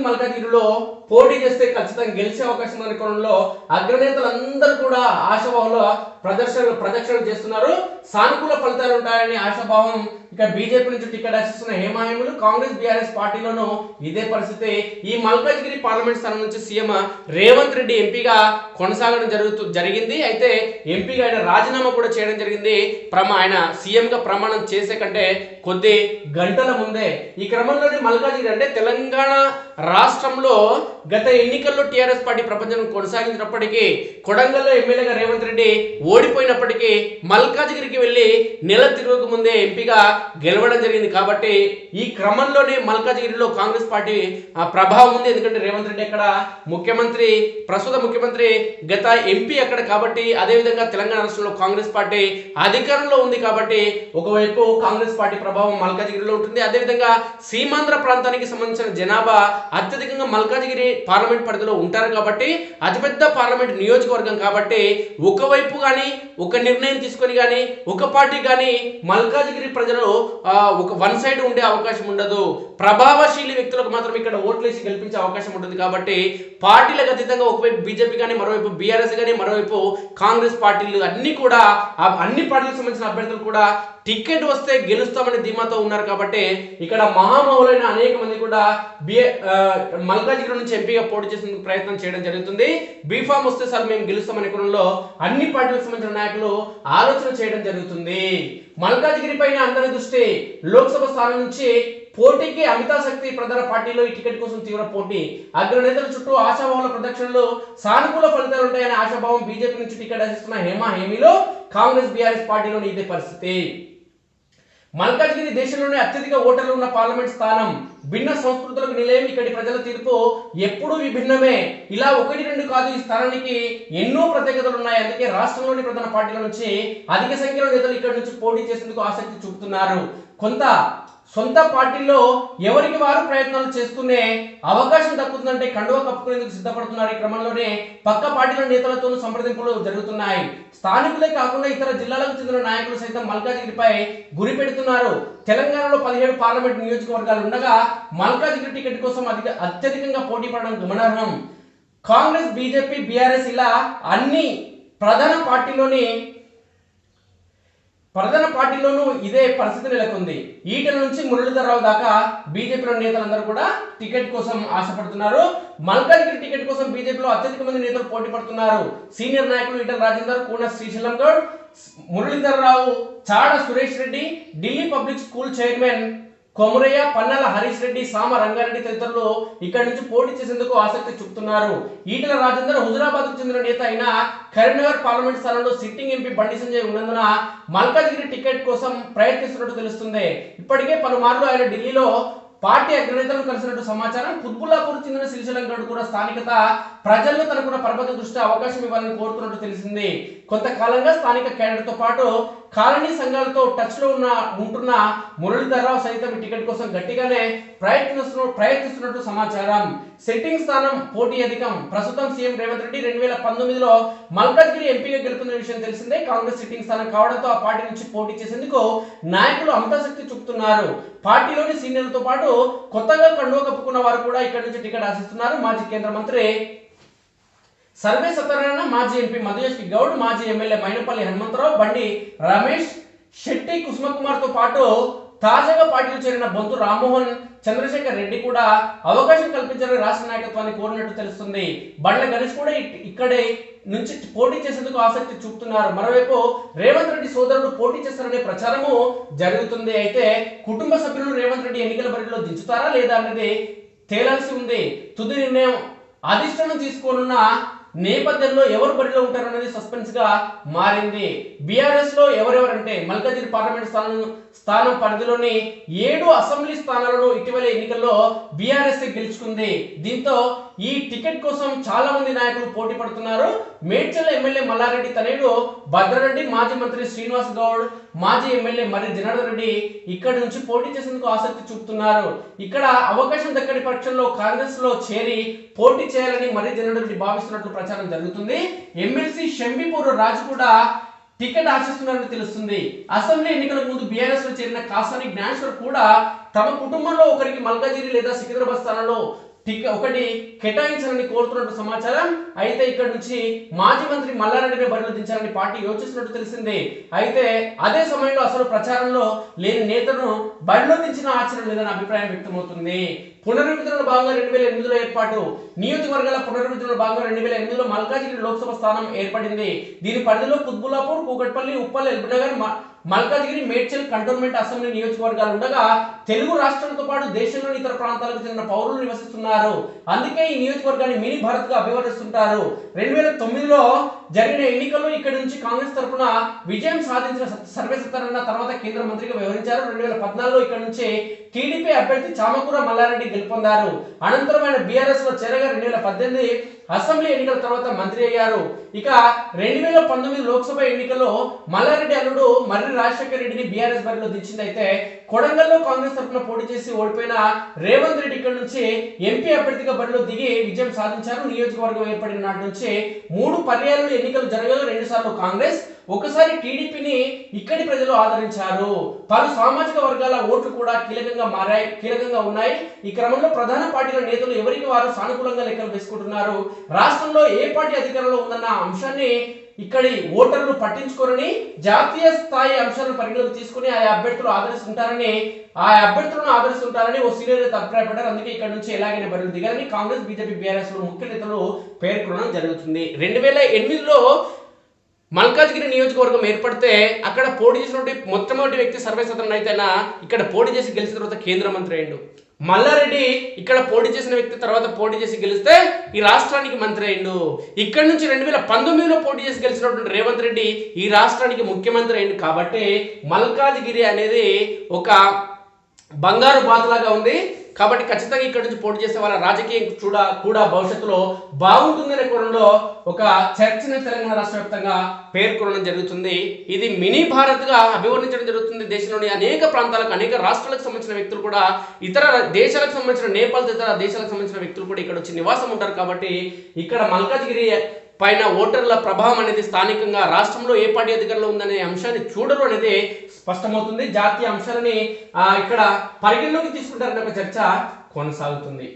మల్కాజిగిరిలో పోటీ చేస్తే ఖచ్చితంగా గెలిచే అవకాశం ఉన్న కోణంలో అగ్రనేతలందరూ కూడా ఆశాభావంలో ప్రదర్శనలు చేస్తున్నారు. సానుకూల ఫలితాలు ఉంటాయని ఆశాభావం. ఇక బీజేపీ నుంచి టికెట్ ఆశిస్తున్న హేమాహేములు, కాంగ్రెస్ బీఆర్ఎస్ పార్టీలోనూ ఇదే పరిస్థితి. ఈ మల్కాజిగిరి పార్లమెంట్ స్థానం నుంచి సీఎం రేవంత్ రెడ్డి ఎంపీగా కొనసాగడం జరిగింది. అయితే ఎంపీగా ఆయన రాజీనామా కూడా చేయడం జరిగింది. ఆయన సీఎం గా ప్రమాణం చేసే కంటే కొద్ది గంటల ముందే. ఈ క్రమంలోనే మల్కాజిగిరి అంటే తెలంగాణ రాష్ట్రంలో గత ఎన్నికల్లో టీఆర్ఎస్ పార్టీ ప్రపంచం కొనసాగించినప్పటికీ కొడంగల్లో ఎమ్మెల్యేగా రేవంత్ రెడ్డి ఓడిపోయినప్పటికీ మల్కాజిగిరికి వెళ్లి నెల తిరుగుకు ముందే ఎంపీగా గెలవడం జరిగింది. కాబట్టి ఈ క్రమంలోనే మల్కాజిగిరిలో కాంగ్రెస్ పార్టీ ప్రభావం ఉంది. ఎందుకంటే రేవంత్ రెడ్డి అక్కడ ప్రస్తుత ముఖ్యమంత్రి, గత ఎంపీ అక్కడ. కాబట్టి అదేవిధంగా తెలంగాణ రాష్ట్రంలో కాంగ్రెస్ పార్టీ అధికారంలో ఉంది. కాబట్టి ఒకవైపు కాంగ్రెస్ పార్టీ ప్రభావం మల్కాజిగిరిలో ఉంటుంది. అదేవిధంగా సీమాంధ్ర ప్రాంతానికి సంబంధించిన జనాభా అత్యధికంగా మల్కాజిగిరి పార్లమెంట్ పరిధిలో ఉంటారు. కాబట్టి అతిపెద్ద పార్లమెంట్ నియోజకవర్గం. కాబట్టి ఒకవైపు కానీ ఒక నిర్ణయం తీసుకొని కానీ ఒక పార్టీ కానీ మల్కాజిగిరి ప్రజలు ఒక వన్ సైడ్ ఉండే అవకాశం ఉండదు. ప్రభావశీలి వ్యక్తులకు మాత్రం ఇక్కడ ఓట్లేసి గెలిపించే అవకాశం ఉంటుంది. కాబట్టి పార్టీలకు అతీతంగా ఒకవైపు బీజేపీ కానీ, మరోవైపు బీఆర్ఎస్ కానీ, మరోవైపు కాంగ్రెస్ పార్టీలు అన్ని పార్టీలకు సంబంధించిన అభ్యర్థులు కూడా టికెట్ వస్తే గెలుస్తామని ధీమాతో ఉన్నారు. కాబట్టి ఇక్కడ మహామహులైన అనేక మంది కూడా మల్కాజిగిరి నుంచి ఎంపీగా పోటీ చేసేందుకు ప్రయత్నం చేయడం జరుగుతుంది. బీఫామ్ వస్తే సార్ మేము గెలుస్తామనే క్రమంలో అన్ని పార్టీలకు సంబంధించిన నాయకులు ఆలోచన చేయడం జరుగుతుంది. మల్కాజిగిరి పైన అందరి దృష్టి. లోక్సభ స్థానం నుంచి పోటీకి అమితాశక్తి. ప్రధాన పార్టీలో ఈ టికెట్ కోసం తీవ్ర పోటీ. అగ్రనేతల చుట్టూ ఆశాభావాల ప్రదక్షిణలు. సానుకూల ఫలితాలు ఉంటాయనే ఆశాభావం. బీజేపీ నుంచి టికెట్ ఆశిస్తున్న హేమీలో కాంగ్రెస్ బీఆర్ఎస్ పార్టీలోని ఇదే పరిస్థితి. మల్కాజిగిరి దేశంలోనే అత్యధిక ఓటర్లు ఉన్న పార్లమెంట్ స్థానం. భిన్న సంస్కృతులకు నిలయం. ఇక్కడి ప్రజల తీర్పు ఎప్పుడూ విభిన్నమే. ఇలా 1-2 కాదు, ఈ స్థానానికి ఎన్నో ప్రత్యేకతలు ఉన్నాయి. అందుకే రాష్ట్రంలోని ప్రధాన పార్టీల నుంచి అధిక సంఖ్యలో నేతలు ఇక్కడి నుంచి పోటీ చేసేందుకు ఆసక్తి చూపుతున్నారు. కొంత సొంత పార్టీల్లో ఎవరికి వారు ప్రయత్నాలు చేస్తూనే అవకాశం దక్కుతుందంటే కండువా కప్పుకునేందుకు సిద్ధపడుతున్నారు. ఈ క్రమంలోనే పక్క పార్టీల నేతలతో సంప్రదింపులు జరుగుతున్నాయి. స్థానికులే కాకుండా ఇతర జిల్లాలకు చెందిన నాయకులు సైతం మల్కాజిగిరిపై గురి పెడుతున్నారు. తెలంగాణలో 17 పార్లమెంట్ నియోజకవర్గాలు ఉండగా మల్కాజిగిరి టికెట్ కోసం అత్యధికంగా పోటీ పడడం గమనార్హం. కాంగ్రెస్, బీజేపీ, బీఆర్ఎస్ ఇలా అన్ని ప్రధాన పార్టీలోనూ ఇదే పరిస్థితి నెలకొంది. ఈటల నుంచి మురళీధరరావు దాకా బీజేపీలో నేతలందరూ కూడా టికెట్ కోసం ఆశపడుతున్నారు. మల్కాజిగిరి టికెట్ కోసం బీజేపీలో అత్యధిక మంది నేతలు పోటీ పడుతున్నారు. సీనియర్ నాయకులు Etela Rajender, Koona Srisailam Goud, Muralidhar Rao, Chada Suresh Reddy, Delhi public school chairman Komaraiah, Pannala Harish Reddy, Sama Ranga Reddy తదితరులు ఇక్కడి నుంచి పోటీ చేసేందుకు ఆసక్తి చూపుతున్నారు. ఈటల రాజేందర్ హుజురాబాద్ కు చెందిన నేత అయిన కరీంనగర్ పార్లమెంట్ స్థానంలో సిట్టింగ్ ఎంపీ బండి సంజయ్ ఉన్నందున మల్కాజిగిరి టికెట్ కోసం ప్రయత్నిస్తున్నట్టు తెలుస్తుంది. ఇప్పటికే పలుమార్లు ఆయన ఢిల్లీలో పార్టీ అగ్రనేతలను కలిసినట్టు సమాచారం. కుత్బుల్లాపూర్ చెందిన శ్రీశైలం గౌడ్ కూడా స్థానికత ప్రజల్లో తనకున్న పరపతి దృష్ట్యా అవకాశం ఇవ్వాలని కోరుతున్నట్టు తెలిసింది. కొంతకాలంగా స్థానిక కేడర్తో పాటు కాలనీ సంఘాలతో టచ్ లో ఉంటున్న మురళీధరరావు సైతం టికెట్ కోసం గట్టిగానే ప్రయత్నిస్తున్నట్టు సమాచారం. సిట్టింగ్ స్థానం పోటీ అధికం. ప్రస్తుతం సీఎం రేవంత్ రెడ్డి 2019లో మల్కాజిగిరి ఎంపీగా గెలుపొందిన విషయం తెలిసిందే. కాంగ్రెస్ సిట్టింగ్ స్థానం కావడంతో ఆ పార్టీ నుంచి పోటీ చేసేందుకు నాయకులు అమితాశక్తి చూపుతున్నారు. పార్టీలోని సీనియర్లతో పాటు కొత్తగా కండువా కప్పుకున్న వారు కూడా ఇక్కడి నుంచి టికెట్ ఆశిస్తున్నారు. మాజీ కేంద్ర మంత్రి సర్వే సత్యనారాయణ, మాజీ ఎంపీ మధుయశ్రీ గౌడ్, మాజీ ఎమ్మెల్యే మైనపల్లి హనుమంతరావు, బండి రమేష్, శెట్టి కుసుమకుమార్ తో పాటు తాజాగా పార్టీలో చేరిన బొంతు రామ్మోహన్, చంద్రశేఖర్ రెడ్డి కూడా అవకాశం కల్పించాలని రాష్ట్ర నాయకత్వాన్ని కోరినట్టు తెలుస్తుంది. బండ్ల గణేష్ కూడా ఇక్కడే నుంచి పోటీ చేసేందుకు ఆసక్తి చూపుతున్నారు. మరోవైపు రేవంత్ రెడ్డి సోదరుడు పోటీ చేస్తారనే ప్రచారము జరుగుతుంది. అయితే కుటుంబ సభ్యులను రేవంత్ రెడ్డి ఎన్నికల బరిలో దించుతారా లేదా అనేది తేలాల్సి ఉంది. తుది నిర్ణయం అధిష్టానం తీసుకోనున్న నేపథ్యంలో ఎవరు బరిలో ఉంటారనేది సస్పెన్స్ గా మారింది. బీఆర్ఎస్ లో ఎవరెవరంటే మల్కాజిగిరి పార్లమెంట్ స్థానం పరిధిలోని 7 అసెంబ్లీ స్థానాలను ఇటీవల ఎన్నికల్లో బీఆర్ఎస్ గెలుచుకుంది. దీంతో ఈ టికెట్ కోసం చాలా మంది నాయకులు పోటీ పడుతున్నారు. మేడ్చల్ ఎమ్మెల్యే మల్లారెడ్డి తనయుడు భద్రారెడ్డి, మాజీ మంత్రి శ్రీనివాస్ గౌడ్, మాజీ ఎమ్మెల్యే మర్రి జనార్దన్ రెడ్డి ఇక్కడి నుంచి పోటీ చేసేందుకు ఆసక్తి చూపుతున్నారు. ఇక్కడ అవకాశం దక్కని పక్షంలో కాంగ్రెస్ లో చేరి పోటీ చేయాలని మర్రి జనార్దన్ రెడ్డి భావిస్తున్నట్లు ప్రచారం జరుగుతుంది. ఎమ్మెల్సీ షంబీపూర్ రాజు కూడా టికెట్ ఆశిస్తున్నారని తెలుస్తుంది. అసెంబ్లీ ఎన్నికలకు ముందు బీఆర్ఎస్ లో చేరిన కాసాని జ్ఞానేశ్వర్ కూడా తమ కుటుంబంలో ఒకరికి మల్కాజిగిరి లేదా సికింద్రాబాద్ స్థానంలో ఒకటి కేటాయించాలని కోరుతున్నట్టు సమాచారం. అయితే ఇక్కడ నుంచి మాజీ మంత్రి మల్లారెడ్డిని బరిలో దించాలని పార్టీ యోచిస్తున్నట్టు తెలిసింది. అయితే అదే సమయంలో అసలు ప్రచారంలో లేని నేతను బరిలో దించిన ఆశ్చర్యం లేదని అభిప్రాయం వ్యక్తమవుతుంది. పునర్విభజనలో భాగంగా 2008లో ఏర్పాటు నియోజకవర్గాల పునర్విభజనలో భాగంగా 2008లో మల్కాజిగిరి లోక్సభ స్థానం ఏర్పడింది. దీని పరిధిలో కుత్బుల్లాపూర్, కూకట్పల్లి, ఉప్పల్, ఎల్బీనగర్, మల్కాజిగిరి, మేడ్చల్ కంటోన్మెంట్ అసెంబ్లీ నియోజకవర్గాలు ఉండగా తెలుగు రాష్ట్రాలతో పాటు దేశంలోని ఇతర ప్రాంతాలకు చెందిన పౌరులు నివసిస్తున్నారు. అందుకే ఈ నియోజకవర్గాన్ని మినీ భారత్ గా అభివర్ణిస్తుంటారు. 2009లో జరిగిన ఎన్నికల్లో ఇక్కడి నుంచి కాంగ్రెస్ తరఫున విజయం సాధించిన సర్వేసత్తారన్న తర్వాత కేంద్ర మంత్రిగా వ్యవహరించారు. 2014లో ఇక్కడ నుంచి టీడీపీ అభ్యర్థి చామకూర మల్లారెడ్డి గెలుపొందారు. అనంతరం ఆయన బీఆర్ఎస్ లో చేరగా 2018 అసెంబ్లీ ఎన్నికల తర్వాత మంత్రి అయ్యారు. ఇక 2019 లోక్సభ ఎన్నికల్లో మల్లారెడ్డి అల్లుడు మర్రి రాజశేఖర రెడ్డిని బీఆర్ఎస్ బరిలో దించింది. అయితే కొడంగల్లో కాంగ్రెస్ తరఫున పోటీ చేసి ఓడిపోయిన రేవంత్ రెడ్డి ఇక్కడ నుంచి ఎంపీ అభ్యర్థిగా బరిలో దిగి విజయం సాధించారు. నియోజకవర్గం ఏర్పడిన నాటి నుంచి 3 పర్యాయాలు ఎన్నికలు జరగగా 2 సార్లు కాంగ్రెస్, ఒకసారి టీడీపీని ఇక్కడి ప్రజలు ఆదరించారు. పలు సామాజిక వర్గాల ఓట్లు కూడా కీలకంగా ఉన్నాయి. ఈ క్రమంలో ప్రధాన పార్టీల నేతలు ఎవరికి వారు సానుకూలంగా లెక్కలు వేసుకుంటున్నారు. రాష్ట్రంలో ఏ పార్టీ అధికారంలో ఉందన్న అంశాన్ని ఇక్కడి ఓటర్లు పట్టించుకోరని, జాతీయ స్థాయి అంశాలను పరిగణలోకి తీసుకుని ఆయా అభ్యర్థులను ఆదరిస్తుంటారని ఓ సీనియర్ నేత అభిప్రాయపడ్డారు. అందుకే ఇక్కడ నుంచి ఎలాగైనా బరిలో దిగారని కాంగ్రెస్, బీజేపీ, బీఆర్ఎస్ ముఖ్య నేతలు పేర్కొనడం జరుగుతుంది. 2008లో మల్కాజ్గిరి నియోజకవర్గం ఏర్పడితే అక్కడ పోటీ చేసినటువంటి మొట్టమొదటి వ్యక్తి సర్వేసత్తారన్న అయితేనా ఇక్కడ పోటీ చేసి గెలిచిన తర్వాత కేంద్ర మంత్రి అయ్యిండు. మల్లారెడ్డి ఇక్కడ పోటీ చేసిన వ్యక్తి తర్వాత పోటీ చేసి గెలిస్తే ఈ రాష్ట్రానికి మంత్రి అయ్యిండు. ఇక్కడ నుంచి 2019లో పోటీ చేసి గెలిచినటువంటి రేవంత్ రెడ్డి ఈ రాష్ట్రానికి ముఖ్యమంత్రి అయ్యిండు. కాబట్టి మల్కాజ్గిరి అనేది ఒక బంగారు బాతులాగా ఉంది. కాబట్టి ఖచ్చితంగా ఇక్కడ నుంచి పోటీ చేసే వాళ్ళ రాజకీయం కూడా భవిష్యత్తులో బాగుంటుందనే కోణంలో ఒక చర్చను తెలంగాణ రాష్ట్ర వ్యాప్తంగా పేర్కొనడం జరుగుతుంది. ఇది మినీ భారత్ గా అభివర్ణించడం జరుగుతుంది. దేశంలోని అనేక ప్రాంతాలకు, అనేక రాష్ట్రాలకు సంబంధించిన వ్యక్తులు కూడా, ఇతర దేశాలకు సంబంధించిన నేపాల్ ఇతర దేశాలకు సంబంధించిన వ్యక్తులు కూడా ఇక్కడ వచ్చి నివాసం ఉంటారు. కాబట్టి ఇక్కడ మల్కాజ్గిరి పైన ఓటర్ల ప్రభావం అనేది స్థానికంగా రాష్ట్రంలో ఏ పార్టీ అధికారంలో ఉందనే అంశాన్ని చూడరు అనేది స్పష్టమవుతుంది. జాతీయ అంశాలని ఇక్కడ పరిగణలోకి తీసుకుంటారనే ఒక చర్చ కొనసాగుతుంది.